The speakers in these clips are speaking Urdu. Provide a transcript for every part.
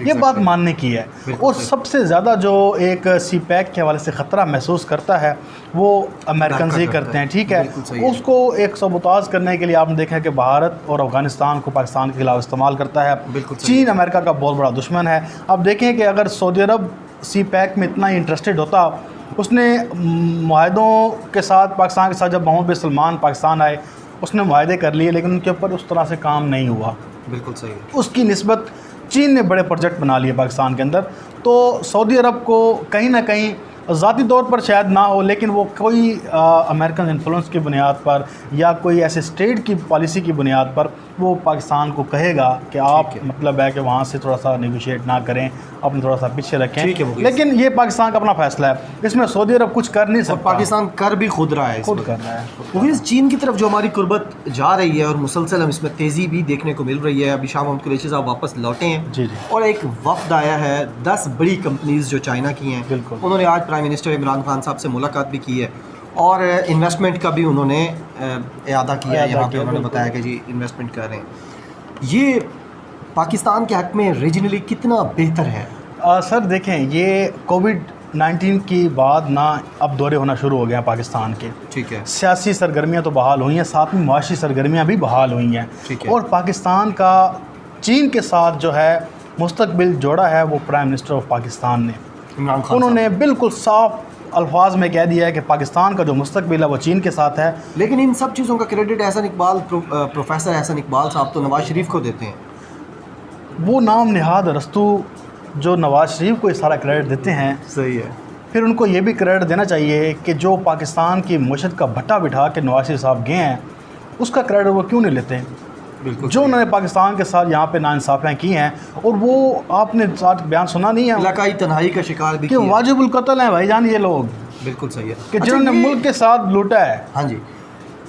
یہ بات ماننے کی ہے. اور سب سے زیادہ جو ایک سی پیک کے حوالے سے خطرہ محسوس کرتا ہے وہ امریکنز ہی کرتے ہیں. ٹھیک ہے, اس کو ایک سبوتاژ کرنے کے لیے آپ نے دیکھا کہ بھارت اور افغانستان کو پاکستان کے خلاف استعمال کرتا ہے. چین امریکہ کا بہت بڑا دشمن ہے. اب دیکھیں کہ اگر سعودی عرب سی پیک میں اتنا ہی انٹرسٹڈ ہوتا, اس نے معاہدوں کے ساتھ پاکستان کے ساتھ جب محمد بن سلمان پاکستان آئے اس نے معاہدے کر لیے لیکن ان کے اوپر اس طرح سے کام نہیں ہوا. بالکل صحیح. اس کی نسبت چین نے بڑے پروجیکٹ بنا لیے پاکستان کے اندر. تو سعودی عرب کو کہیں نہ کہیں ذاتی طور پر شاید نہ ہو لیکن وہ کوئی امریکن انفلوئنس کی بنیاد پر یا کوئی ایسے اسٹیٹ کی پالیسی کی بنیاد پر وہ پاکستان کو کہے گا کہ آپ مطلب ہے کہ وہاں سے تھوڑا سا نیگوشیٹ نہ کریں, اپنے تھوڑا سا پیچھے رکھیں. لیکن یہ پاکستان کا اپنا فیصلہ ہے, اس میں سعودی عرب کچھ کر نہیں سکتا. پاکستان کر بھی خود رہا ہے, خود کر رہا ہے. مغیث چین کی طرف جو ہماری قربت جا رہی ہے اور مسلسل ہم اس میں تیزی بھی دیکھنے کو مل رہی ہے. ابھی شاہ محمود قریشی صاحب واپس لوٹے ہیں جی اور ایک وفد آیا ہے 10 بڑی کمپنیز جو چائنا کی ہیں. بالکل. انہوں نے آج پرائم منسٹر عمران خان صاحب سے ملاقات بھی کی ہے اور انویسٹمنٹ کا بھی انہوں نے اعادہ کیا ہے. یہاں پہ انہوں نے بتایا کہ جی انویسٹمنٹ کر رہے ہیں. یہ پاکستان کے حق میں ریجنلی کتنا بہتر ہے؟ سر دیکھیں, یہ کووڈ-19 کی بعد نہ اب دورے ہونا شروع ہو گئے ہیں پاکستان کے. ٹھیک ہے. سیاسی سرگرمیاں تو بحال ہوئی ہیں, ساتھ میں معاشی سرگرمیاں بھی بحال ہوئی ہیں. ٹھیک ہے. اور پاکستان کا چین کے ساتھ جو ہے مستقبل جوڑا ہے وہ پرائم منسٹر آف پاکستان نے عمران خان انہوں نے بالکل صاف الفاظ میں کہہ دیا ہے کہ پاکستان کا جو مستقبل ہے وہ چین کے ساتھ ہے. لیکن ان سب چیزوں کا کریڈٹ احسن اقبال پروفیسر احسن اقبال صاحب تو نواز شریف کو دیتے ہیں. وہ نام نہاد ارسطو جو نواز شریف کو یہ سارا کریڈٹ دیتے ہیں, صحیح ہے, پھر ان کو یہ بھی کریڈٹ دینا چاہیے کہ جو پاکستان کی معیشت کا بھٹا بٹھا کے نواز شریف صاحب گئے ہیں اس کا کریڈٹ وہ کیوں نہیں لیتے. بالکل. جو انہوں نے پاکستان کے ساتھ یہاں پہ ناانصافیاں کی ہیں, اور وہ آپ نے ساتھ بیان سنا نہیں ہے علاقائی تنہائی کا شکار بھی کہ واجب القتل ہیں بھائی جان یہ لوگ. بالکل صحیح ہے کہ جنہوں نے ملک کے ساتھ لوٹا ہے. ہاں جی,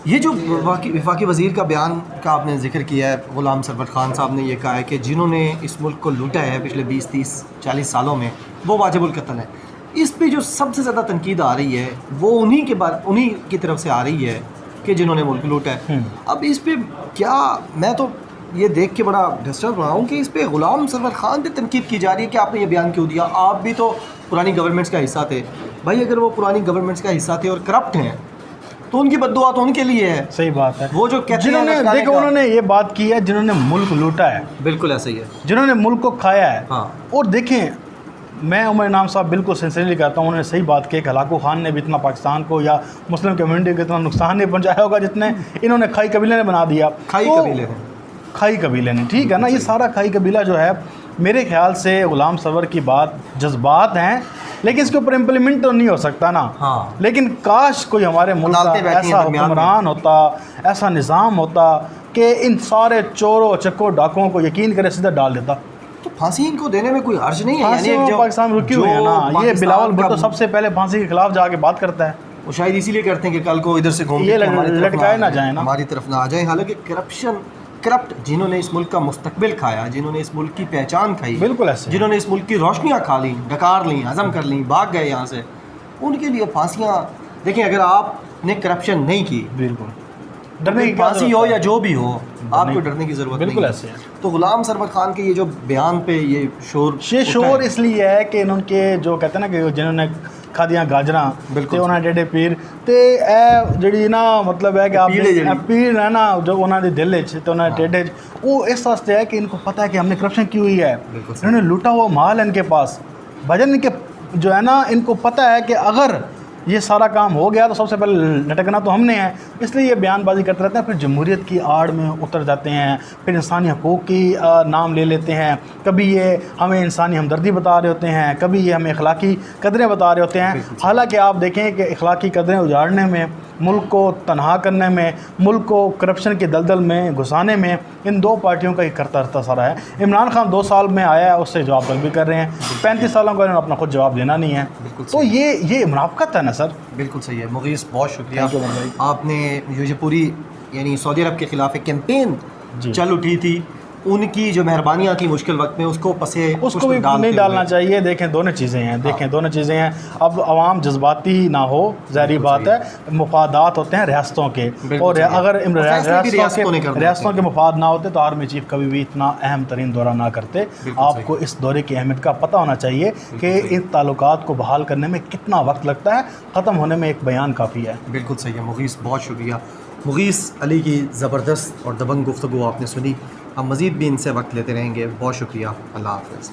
یہ جو وفاقی وزیر کا بیان کا آپ نے ذکر کیا ہے, غلام سرور خان صاحب نے یہ کہا ہے کہ جنہوں نے اس ملک کو لوٹا ہے پچھلے 20 30 40 سالوں میں وہ واجب القتل ہے. اس پہ جو سب سے زیادہ تنقید آ رہی ہے وہ انہی کی طرف سے آ رہی ہے کہ جنہوں نے ملک لوٹا ہے. اب اس پہ کیا, میں تو یہ دیکھ کے بڑا ڈسٹرب رہا ہوں کہ اس پہ غلام سرور خان پہ تنقید کی جا رہی ہے کہ آپ نے یہ بیان کیوں دیا, آپ بھی تو پرانی گورنمنٹس کا حصہ تھے. بھائی اگر وہ پرانی گورنمنٹس کا حصہ تھے اور کرپٹ ہیں تو ان کی بد دعا تو ان کے لیے ہے. صحیح بات ہے. وہ جو کہتے ہیں دیکھو انہوں نے یہ بات کی ہے جنہوں نے ملک لوٹا ہے. بالکل ایسا ہی ہے, جنہوں نے ملک کو کھایا ہے. ہاں. اور دیکھیں میں عمر انعام صاحب بالکل سنسیئرلی کہتا ہوں, انہوں نے صحیح بات کی کہ ہلاکو خان نے بھی اتنا پاکستان کو یا مسلم کمیونٹی کو اتنا نقصان نہیں پہنچایا ہوگا جتنے انہوں نے کھائی قبیلے نے بنا دیا. کھائی قبیلے نے, ٹھیک ہے نا. یہ سارا کھائی قبیلہ جو ہے میرے خیال سے غلام سرور کی بات جذبات ہیں لیکن اس کے اوپر امپلیمنٹ تو نہیں ہو سکتا نا. لیکن کاش کوئی ہمارے ملک کا ایسا حکمران ہوتا, ایسا نظام ہوتا کہ ان سارے چوروں چکوں ڈاکوؤں کو یقین کرے سیدھا ڈال دیتا. تو پھانسی ان کو دینے میں کوئی حرج نہیں ہے. یعنی جو پاکستان رکی ہوئی ہے نا, یہ بلاول بھٹو سب سے پہلے پھانسی کے خلاف جا کے بات کرتا ہے. وہ شاید اسی لیے کرتے ہیں کہ کل کو ادھر سے گھوم کے لٹکائے نہ جائیں نا, ہماری طرف نہ آ جائیں. حالانکہ کرپٹ جنہوں نے اس ملک کا مستقبل کھایا, جنہوں نے اس ملک کی پہچان کھائی, بالکل ایسے, جنہوں نے اس ملک کی روشنیاں کھا لیں, ڈکار لیں, ہضم کر لیں, بھاگ گئے یہاں سے, ان کے لیے پھانسیاں. دیکھیں اگر آپ نے کرپشن نہیں کی, بالکل ڈرنے کی پھانسی ہو یا جو بھی ہو, آپ کو ڈرنے کی ضرورت نہیں. بالکل ایسے. تو غلام سرور خان کے یہ جو بیان پہ یہ شور اس لیے ہے کہ انہوں کے جو کہتے ہیں نا کہ جنہوں نے کھادیاں گاجراں تے انہاں ڈیڈے پیر تے اے جڑی نا مطلب ہے کہ آپ نے پیر ہے نا جو انہاں دے دل وچ تے انہاں دے ڈیڈے وہ اس واسطے ہے کہ ان کو پتہ ہے کہ ہم نے کرپشن کی ہوئی ہے, انہوں نے لوٹا ہوا مال ان کے پاس. بھجن کے جو ہے نا ان کو پتہ ہے کہ اگر یہ سارا کام ہو گیا تو سب سے پہلے لٹکنا تو ہم نے ہے, اس لیے یہ بیان بازی کرتے رہتے ہیں. پھر جمہوریت کی آڑ میں اتر جاتے ہیں, پھر انسانی حقوق کی نام لے لیتے ہیں. کبھی یہ ہمیں انسانی ہمدردی بتا رہے ہوتے ہیں, کبھی یہ ہمیں اخلاقی قدریں بتا رہے ہوتے ہیں. حالانکہ آپ دیکھیں کہ اخلاقی قدریں اجاڑنے میں, ملک کو تنہا کرنے میں, ملک کو کرپشن کے دلدل میں گھسانے میں ان دو پارٹیوں کا ہی کرتا رہتا سارا ہے. عمران خان 2 سال میں آیا ہے, اس سے جواب طلبی کر رہے ہیں. 35 سالوں کا انہوں نے اپنا خود جواب دینا نہیں ہے. تو یہ منافقت ہے نا سر. بالکل صحیح ہے. مغیث بہت شکریہ, آپ نے یہ پوری یعنی سعودی عرب کے خلاف ایک کیمپین چل اٹھی تھی ان کی جو مہربانیاں تھیں مشکل وقت میں اس کو اس کو بھی نہیں ڈالنا چاہیے. دیکھیں دونوں چیزیں ہیں, دونوں چیزیں ہیں. اب عوام جذباتی نہ ہو, ظاہری بات ہے, مفادات ہوتے ہیں ریاستوں کے, اور اگر ریاستوں کے مفاد نہ ہوتے تو آرمی چیف کبھی بھی اتنا اہم ترین دورہ نہ کرتے. آپ کو اس دورے کی اہمیت کا پتہ ہونا چاہیے کہ ان تعلقات کو بحال کرنے میں کتنا وقت لگتا ہے, ختم ہونے میں ایک بیان کافی ہے. بالکل صحیح ہے مغیث, بہت شکریہ. مغیث علی کی زبردست اور دبنگ گفتگو آپ نے سنی. ہم مزید بھی ان سے وقت لیتے رہیں گے. بہت شکریہ. اللہ حافظ.